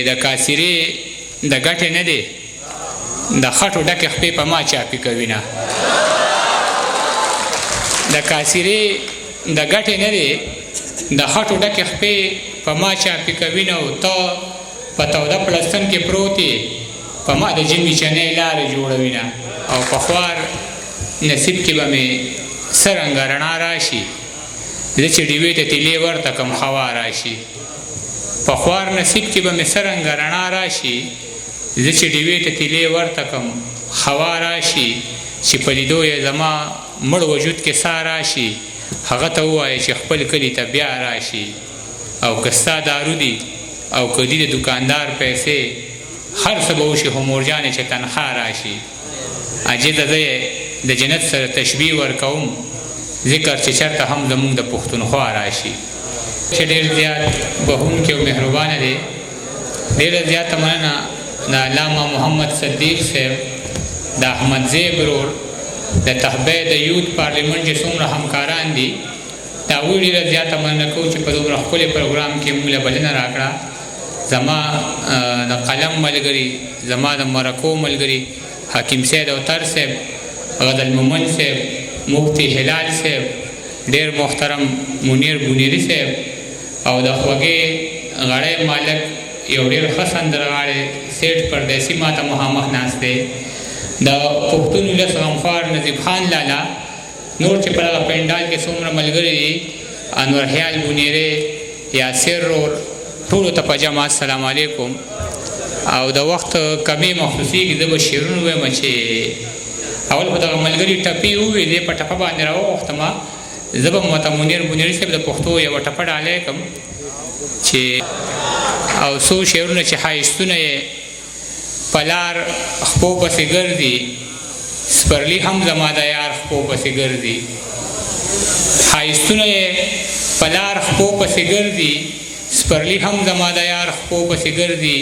د کاسرې د ګټې نه دی د خټو ډکې خپې په ما چاپي کوي نه د کاسرې د ګټې نه دی د خټو ډکې خپې په ما چاپي کوي نه او ته په توده پلستن کې پروت یې په ما د جمي چنې لارې جوړوي نه او په خوار نصیب کې به مې څرنګه رڼا راشي زه چې ډیوې ته تیلې ورته کم هوا راشي په خوار نصیب کې به مې څرنګه رڼا راشي زه چې ډیوې ته تیلې ورته کم هوا راشي چې په لیدو یې زما مړ وجود کې سا راشي هغه ته ووایه چې خپل کلي ته بیا راشي او که ستا دارو دي او که دي د دوکاندار پیسې هر څه به وشي خو مورجانې چې تنخوا راشي عجیزه زه د جنت سره تشبیه ورکوم ذکر چې چېرته هم زموږ د پښتونخوا راشي چې ډېر زیات بخښونکی او مهربانه دی ډېره زیاته مننه د علامه محمد صدیق صاحب د احمدزی برور د تحبه د یوت پارلیمنټ چې څومره همکاران دي د هغوی ډېره زیاته مننه کوو چې په دومره ښکلي پروګرام کې موږ له بلنه راکړه زما د قلم ملګري زما د مرکو ملګري حکیم سید اوتر صاحب غزل مومن صاحب مفتی هلال صاحب ډېر محترم منیر بونیری صاحب او د خوږې غړی مالک یو ډېر ښه سندرغاړی سیټ پردیسي ما ته مخامخ ناست دی د پښتون ولس غمخوار نظیب خان لالا نور چې په دغه پنډال کې څومره ملګري دي انور خیال بونیری یاسر رور ټولو ته په جمع السلام علیکم او د وخت کمی مخصوصیږي زه به شعرونه ووایم چې اول په دغه ملګري ټپې وویلې په ټپه باندې راوغوښتمه زه به ورته منیر بونیري صاحب د پښتو یوه ټپه ډالۍ کړم چې او څو شعرونه چې ښایستونه یې په لار خپو پسې ګرځي سپرلي هم زما د یار خپو پسې ګرځي ښایستونه یې په لار خپو پسې ګرځي سپرلي هم زما د یار خپو پسې ګرځي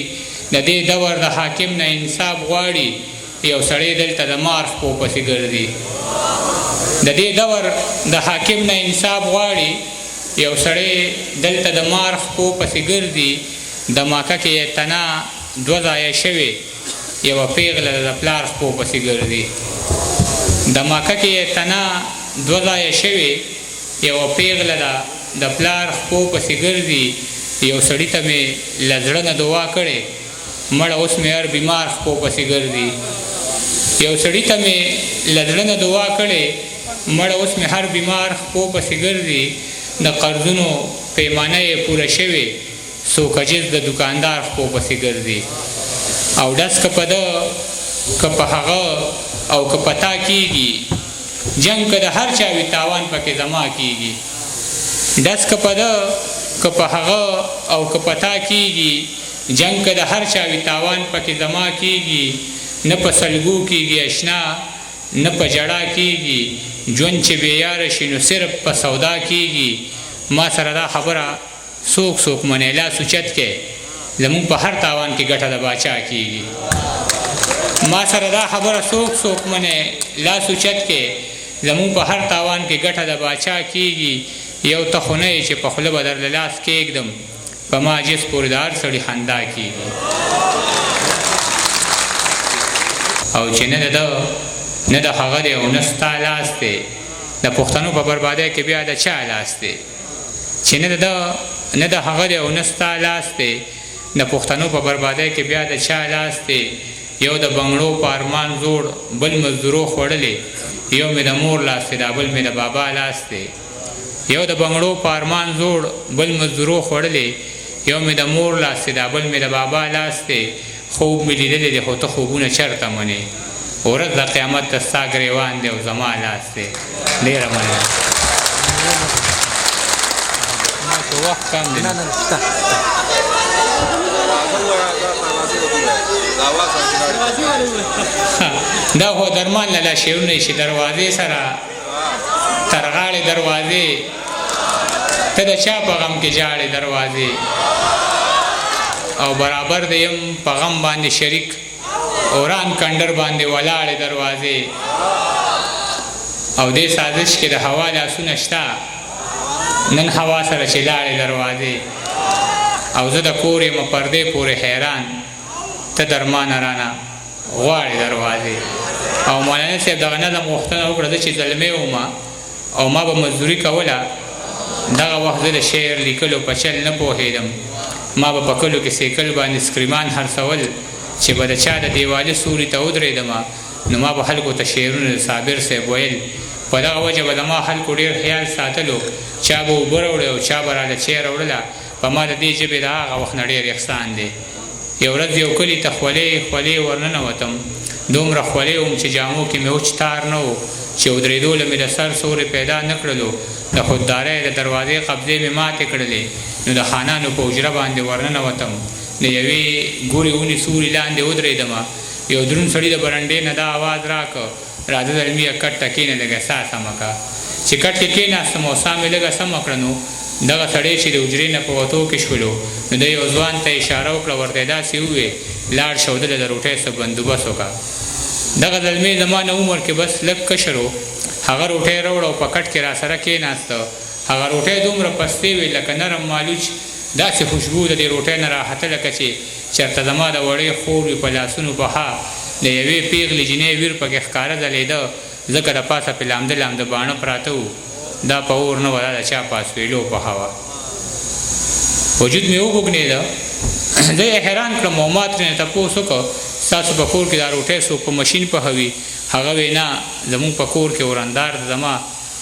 د دې دور د حاکم نه انصاف غواړي یو سړی دلته د مار خپو پسې ګرځي د دې دور د حاکم نه انصاف غواړي یو سړی دلته د مار خپو پسې ګرځي د ماکه کې یې تنا دوه ځایه شوې یوه پیغله د پلار خپو پسې ګرځي د ماکه کې یې تنا دوه ځایه شوې یوه پیغله د پلار خپو پسې ګرځي یو سړي ته مې له زړه نه دعا کړې مړه اوس مې هر بیمار خپو پسې ګرځي یو سړي ته مې له زړه نه دعا کړې مړه اوس مې هر بیمار خپو پسې ګرځي د قرضونو پیمانه یې پوره شوې څوک عجز د دوکاندار خپو پسې ګرځي او ډس که په ده که په هغه او که په تا کېږي جنګ که د هر چا وي تاوان پکې زما کېږي ډس که په ده که په هغه او که په تا کېږي جنګ که د هر چا وي تاوان پکې زما کېږي نه په سلګو کېږي اشنا نه په جړا کېږي ژوند چې بېیاره شي نو صرف په سودا کېږي ما سره دا خبره څوک څوک منې لاس اوچت کې زمونږ په هر تاوان کې ګټه د باچا کېږي ما سره دا خبره څوک څوک منې لاس اوچت کې زمونږ په هر تاوان کې ګټه د باچا کېږي یو ته خو نه چې په خوله به درله لاس کېږدم په ما عجز پورې د هر سړي خندا کېږي او چې نه د ده نه د هغه دی او نه ستا لاس دی د پښتنو په بربادۍ کې بیا د چا لاس دی چې نه د ده نه د هغه دی او نه ستا لاس دی د پښتنو په بربادۍ کې بیا د چا لاس دی یو د بنګړو په ارمان زوړ بل مزدورو خوړلې یو مې د مور لاس دی دا بل مې د بابا لاس دی یو د بنګړو په ارمان زوړ بل مزدورو خوړلې یو مې د مور لاس دی دا بل مې د بابا لاس دی خوب مې لیدلی دی خو ته خوبونه چېرته منې ورځ د قیامت ته ستا ګریوان دی او زما لاس دی ډېره مننه وخت کم دی دا خو درمان لاله شعرونه چې دروازې سره تر غاړې دروازې ته د چا په غم کې ژاړې دروازې او برابر د یم په غم باندې شریک اوران کندر باندې ولاړې دروازې او دې سازش کې د هوا لاسونه شته نن هوا سره چې لاړې دروازې او زه د کور یم پردې پورې حیران ته در ما نه رانه غواړې دروازې. او مولانا صاحب دغه نظم غوښتنه وکړه زه چې زلمی وم او ما به مزدوري کوله دغه وخت زه د شعر لیکلو په چل نه پوهېدم. ما به په کلو کې سیکل باندې سکریمان هرڅول چې به د چا د دیوالي سوري ته ودرېدم نو ما به خلکو ته شعرونه د صابر صاحب ویل. په دغه وجه به د ما خلکو ډېر خیال ساتلو. چا به اوبه راوړی او چا به راله چای راوړله. په ما د دې ژبې د هغه وخت نه ډېر احسان دی. یو ورځ یو کلي ته خولې ورننوتم. دومره خولې وم چې جامو کې مې وچ تار نه و چې ودرېدو له مې د سر سورې پیدا نه کړلو. د خوددارۍ د دروازې قبضې مې ماتې کړلې نو د خانانو په حجره باندې ورننوتم. د یوې ګورې ونې سوري لاندې ودرېدم. یو دروند سړي د برنډې نه دا آواز راکړ راځه زلمیه کټ ته کښېنه لږه ساه سمه کړه. چې کټ کې کښېناستم او ساه مې لږه سمه کړه نو دغه سړی چې د حجرې نه په وتو کې شولو نو د یو ځوان ته اشاره وکړه ورته یې داسې وویې لاړ شه او دله د روټۍ څه بندوبست وکړه. دغه زلمی زما نه عمر کې بس لږ کشر و. هغه روټۍ راوړه او په کټ کې راسره کښېناسته. هغه روټۍ دومره پستې وې لکه نرم مالوچ داسې خوشبو د دې روټۍ نه راحته لکه چې چېرته زما د وړې خور وي په لاسونو بها د یوې پیغلې جینۍ ویر پکې ښکاره ځلېده ځکه د پاسه پې لامده لامده باڼه پراته وو. دا په اور نه وه دا د چا پاسویلو په هوا. وجود مې وبوږنېده. زه یې حیران کړم او ما ترېنه تپوس وکړ ستاسو په کور کې دا روټۍ څوک په مشین پخوي؟ هغه وی نه زموږ په کور کې ورندار زما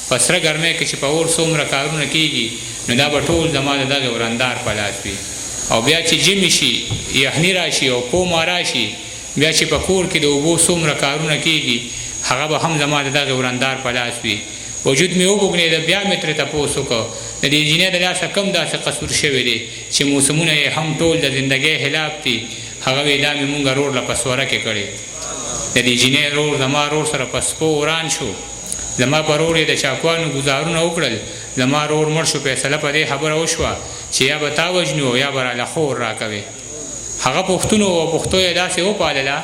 په سره ګرمۍ کې چې په اور څومره کارونه کېږي نو دا به ټول زما د دغې ورندار په لاس وي. او بیا چې ژمي شي یخني راشي او پومه راشي بیا چې په کور کې د اوبو څومره کارونه کېږي هغه به هم زما د دغې ورندار په لاس وي. وجود مې وبوږنېده. بیا مې ترې تپوس وکړ د دې نجلۍ د لاسه کم داسې قصور شوی دی چې موسمونه یې هم ټول د زندګۍ خلاف دي. هغه وی دا مې مونږ رور له په سوره کې کړې. د دې نجلۍ رور زما رور سره په سپو وران شو. زما په رور یې د چاقوانو ګزارونه وکړل. زما رور مړ شو. فیصله په دې خبره وشوه چې یا به تا وژنو یا به راله خور راکوې. هغه پښتون او پښتو یې داسې وپالله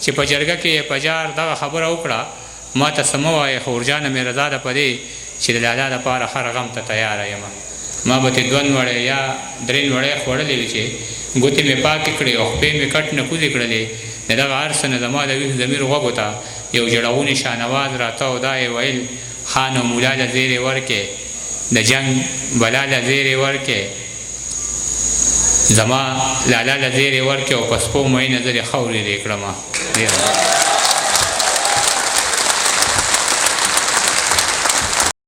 چې په جرګه کې یې په جار دغه خبره وکړه ما ته څه مه وایې خورجانه مې رضا ده په دې چې د لالا دپاره هر غم ته تیاره یم. ما به تې دوه نوړی یا درې نوړی خوړلې وي چې ګوتې مې پاکې کړې او خپې مې کټ نه کوزې کړلې. د دغه هر څه نه زما د ویښ ضمیر غوږو ته یو جړونې شانواز راته او دا یې ویل خان او مولا له زیرې ورکې د جنګ بلا له زیرې ورکې زما لالا له زیرې ورکې او په سپو مینه زه دې خاورې دې کړمه.